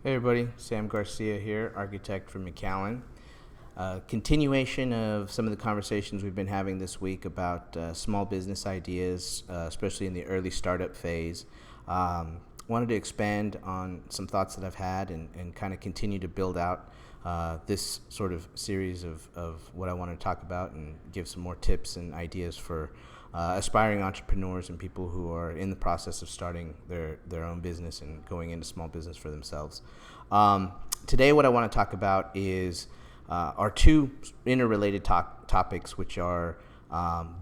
Hey everybody, Sam Garcia here, architect from McAllen. Continuation of some of the conversations we've been having this week about small business ideas, especially in the early startup phase. Wanted to expand on some thoughts that I've had and kind of continue to build out this sort of series of what I want to talk about and give some more tips and ideas for aspiring entrepreneurs and people who are in the process of starting their own business and going into small business for themselves. Today, what I want to talk about is our two interrelated topics, which are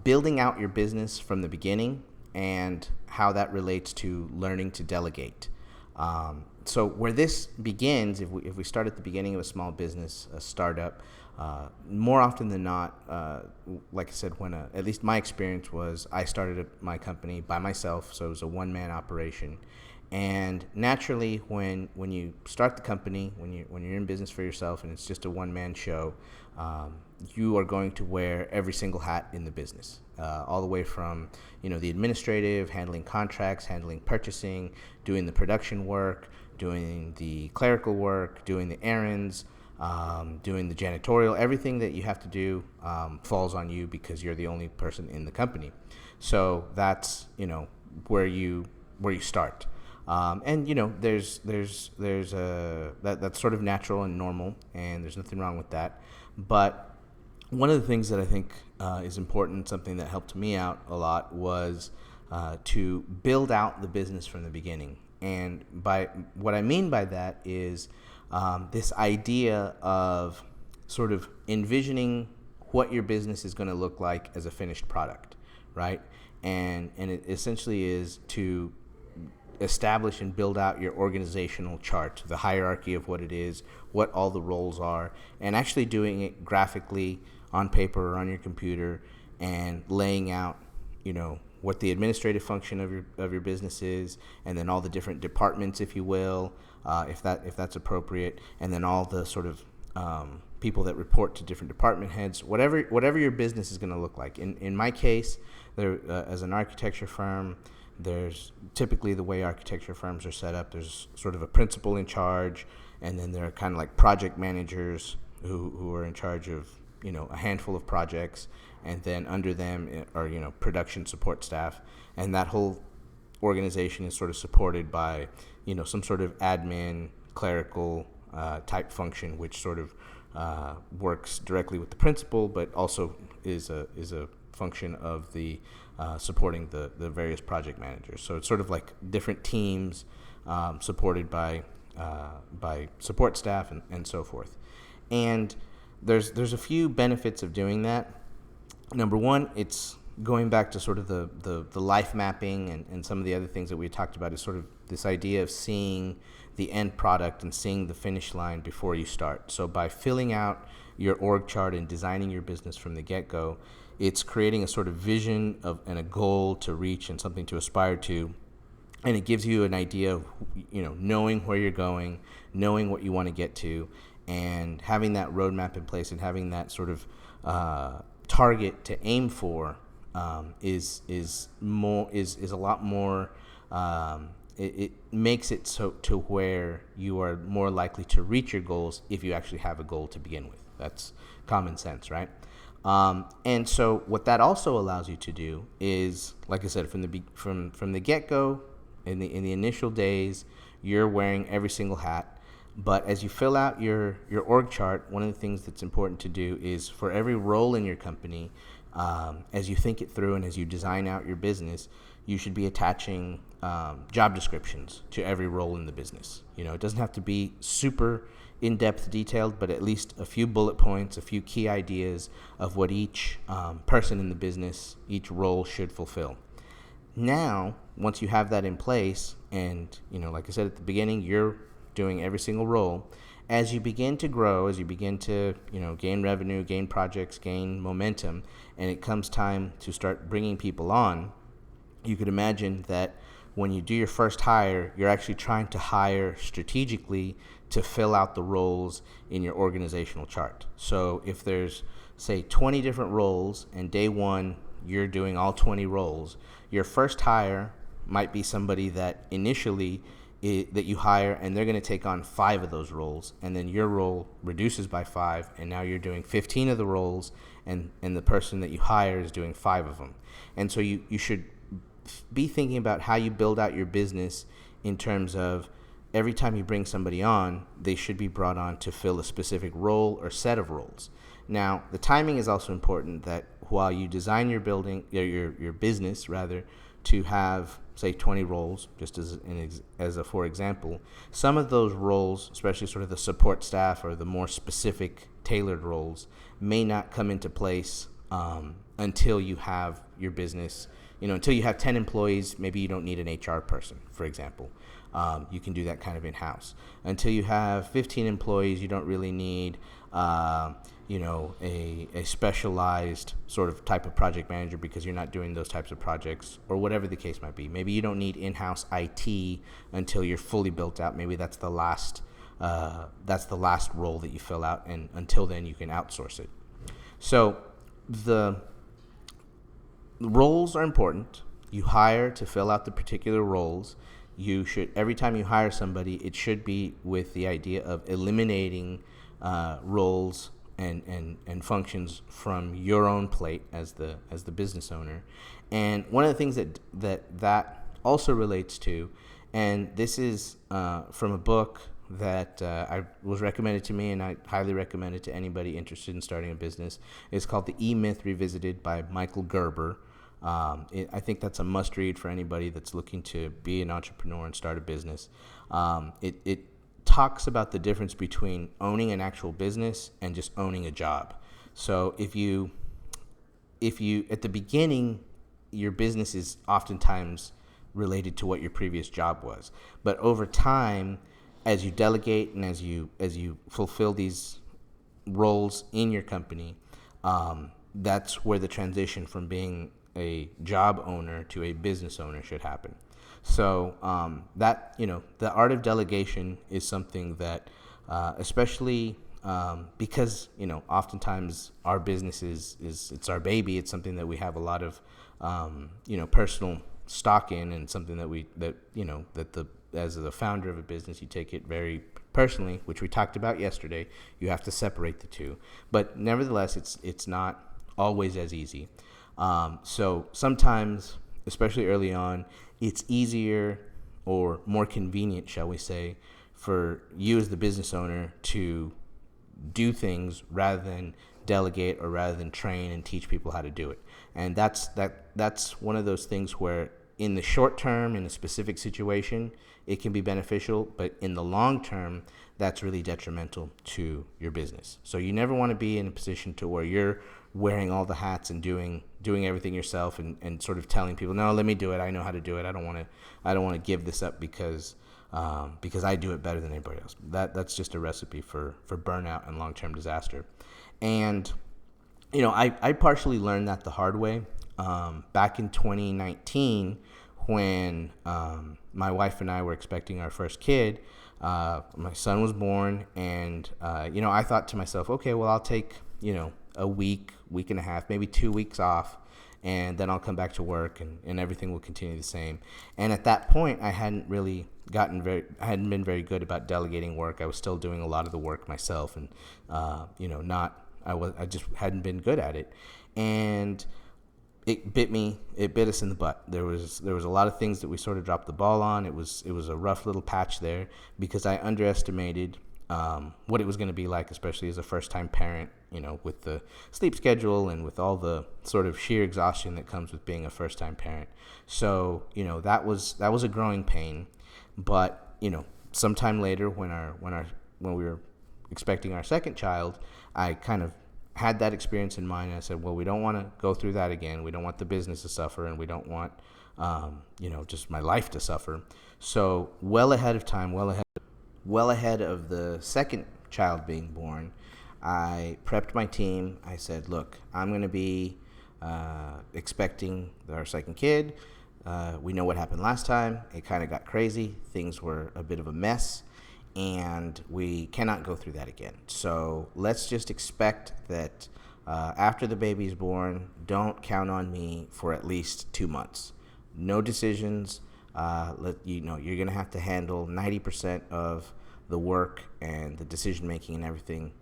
building out your business from the beginning and how that relates to learning to delegate. So where this begins, if we start at the beginning of a small business, a startup, more often than not, like I said, at least my experience was I started my company by myself, so it was a one-man operation. And naturally, when you start the company, when you're in business for yourself and it's just a one-man show, you are going to wear every single hat in the business, all the way from the administrative, handling contracts, handling purchasing, doing the production work, doing the clerical work, doing the errands, doing the janitorial. Everything that you have to do falls on you because you're the only person in the company. So that's where you start. And there's that's sort of natural and normal, and there's nothing wrong with that. But one of the things that I think is important, something that helped me out a lot, was to build out the business from the beginning. And by what I mean by that is this idea of sort of envisioning what your business is going to look like as a finished product, right? And it essentially is to establish and build out your organizational chart, the hierarchy of what it is, what all the roles are, and actually doing it graphically on paper or on your computer and laying out, what the administrative function of your business is, and then all the different departments, if you will, if that's appropriate, and then all the sort of people that report to different department heads, whatever your business is going to look like. In my case, there as an architecture firm, there's typically, the way architecture firms are set up, there's sort of a principal in charge, and then there are kind of like project managers who are in charge of a handful of projects, and then under them are production support staff, and that whole organization is sort of supported by some sort of admin, clerical type function, which sort of works directly with the principal, but also is a function of the supporting the various project managers. So it's sort of like different teams supported by support staff and so forth. And there's a few benefits of doing that. Number one, it's going back to sort of the life mapping and some of the other things that we talked about, is sort of this idea of seeing the end product and seeing the finish line before you start. So by filling out your org chart and designing your business from the get-go, it's creating a sort of vision and a goal to reach and something to aspire to. And it gives you an idea of, knowing where you're going, knowing what you want to get to, and having that roadmap in place and having that sort of target to aim for is a lot more. It makes it so to where you are more likely to reach your goals if you actually have a goal to begin with. That's common sense, right? And so what that also allows you to do is, like I said, from the get-go, in the initial days, you're wearing every single hat. But as you fill out your org chart, one of the things that's important to do is, for every role in your company, as you think it through and as you design out your business, you should be attaching job descriptions to every role in the business. It doesn't have to be super in-depth detailed, but at least a few bullet points, a few key ideas of what each person in the business, each role should fulfill. Now, once you have that in place, and like I said at the beginning, you're doing every single role, as you begin to grow, as you begin to gain revenue, gain projects, gain momentum, and it comes time to start bringing people on, you could imagine that when you do your first hire, you're actually trying to hire strategically to fill out the roles in your organizational chart. So if there's, say, 20 different roles, and day one you're doing all 20 roles, your first hire might be somebody that initially that you hire, and they're going to take on 5 of those roles, and then your role reduces by 5, and now you're doing 15 of the roles, and the person that you hire is doing 5 of them. And so you should be thinking about how you build out your business in terms of every time you bring somebody on, they should be brought on to fill a specific role or set of roles. Now, the timing is also important, that while you design your business rather, to have, say, 20 roles, just as a for example, some of those roles, especially sort of the support staff or the more specific tailored roles, may not come into place until you have your business, until you have 10 employees. Maybe you don't need an HR person, for example. You can do that kind of in-house. Until you have 15 employees, you don't really need a specialized sort of type of project manager, because you're not doing those types of projects, or whatever the case might be. Maybe you don't need in-house IT until you're fully built out. Maybe that's the last role that you fill out, and until then you can outsource it. So the roles are important. You hire to fill out the particular roles. You should, every time you hire somebody, it should be with the idea of eliminating roles and functions from your own plate as the business owner. And one of the things that also relates to, and this is from a book that I was recommended to me, and I highly recommend it to anybody interested in starting a business. It's called The E-Myth Revisited by Michael Gerber. I think that's a must-read for anybody that's looking to be an entrepreneur and start a business. It talks about the difference between owning an actual business and just owning a job. So if you at the beginning, your business is oftentimes related to what your previous job was, but over time, as you delegate and as you fulfill these roles in your company, that's where the transition from being a job owner to a business owner should happen. So the art of delegation is something that, especially because oftentimes our business is it's our baby. It's something that we have a lot of personal stock in, and something as the founder of a business, you take it very personally, which we talked about yesterday. You have to separate the two, but nevertheless, it's not always as easy. So sometimes, especially early on, it's easier or more convenient, shall we say, for you as the business owner to do things rather than delegate, or rather than train and teach people how to do it. And that's one of those things where in the short term, in a specific situation, it can be beneficial, but in the long term, that's really detrimental to your business. So you never want to be in a position to where you're wearing all the hats and doing everything yourself, and sort of telling people, no, let me do it. I know how to do it. I don't want to give this up because I do it better than anybody else. That's just a recipe for burnout and long-term disaster. And I partially learned that the hard way back in 2019, when my wife and I were expecting our first kid. My son was born, and I thought to myself, okay, well, I'll take a week and a half, maybe 2 weeks off, and then I'll come back to work, and everything will continue the same. And at that point, I hadn't been very good about delegating work. I was still doing a lot of the work myself, and I just hadn't been good at it. And it bit us in the butt. There was a lot of things that we sort of dropped the ball on. It was a rough little patch there, because I underestimated what it was going to be like, especially as a first-time parent, with the sleep schedule and with all the sort of sheer exhaustion that comes with being a first-time parent. So, that was a growing pain. But, sometime later, when we were expecting our second child, I kind of had that experience in mind, and I said, well, we don't want to go through that again. We don't want the business to suffer, and we don't want, just my life to suffer. So well ahead of the second child being born, I prepped my team. I said, look, I'm going to be expecting our second kid. We know what happened last time. It kind of got crazy. Things were a bit of a mess, and we cannot go through that again. So let's just expect that after the baby's born, don't count on me for at least 2 months. No decisions. you're going to have to handle 90% of the work and the decision making and everything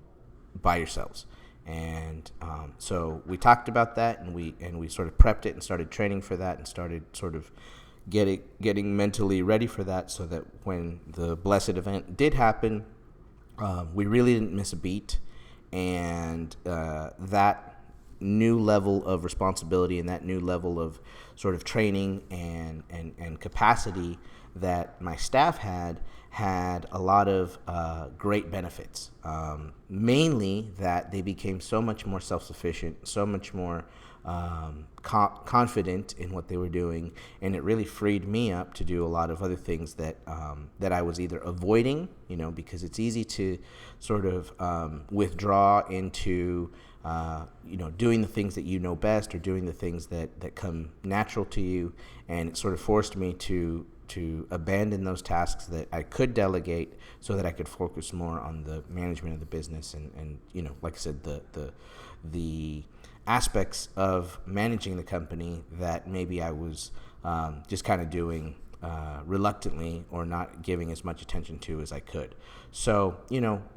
by yourselves. And so we talked about that, and we sort of prepped it and started training for that, and started sort of getting mentally ready for that, so that when the blessed event did happen, we really didn't miss a beat. And that new level of responsibility and that new level of sort of training and capacity that my staff had a lot of great benefits. Mainly that they became so much more self-sufficient, so much more confident in what they were doing, and it really freed me up to do a lot of other things that I was either avoiding, because it's easy to sort of withdraw into doing the things that you know best, or doing the things that come natural to you, and it sort of forced me to abandon those tasks that I could delegate, so that I could focus more on the management of the business, and like I said, the aspects of managing the company that maybe I was just kind of doing reluctantly, or not giving as much attention to as I could. So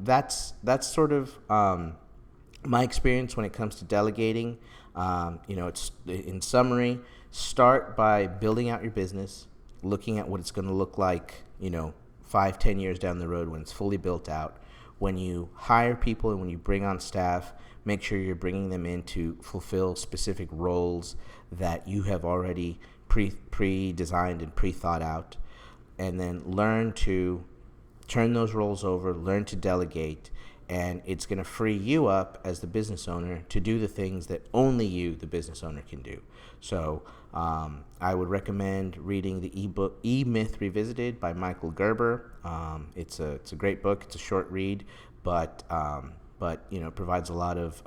that's sort of my experience when it comes to delegating. It's, in summary, start by building out your business, looking at what it's going to look like 5-10 years down the road when it's fully built out. When you hire people and when you bring on staff, make sure you're bringing them in to fulfill specific roles that you have already pre-designed and pre-thought out. And then learn to turn those roles over, learn to delegate, and it's going to free you up as the business owner to do the things that only you, the business owner, can do. So I would recommend reading the ebook E-Myth Revisited by Michael Gerber. It's a great book. It's a short read, but provides a lot of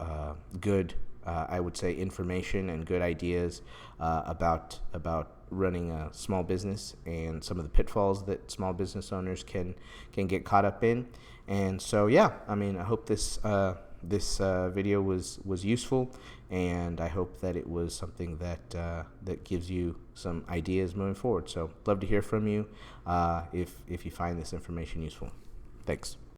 good, I would say, information and good ideas about running a small business, and some of the pitfalls that small business owners can get caught up in. And so, I hope this video was useful, and I hope that it was something that gives you some ideas moving forward. So, love to hear from you if you find this information useful. Thanks.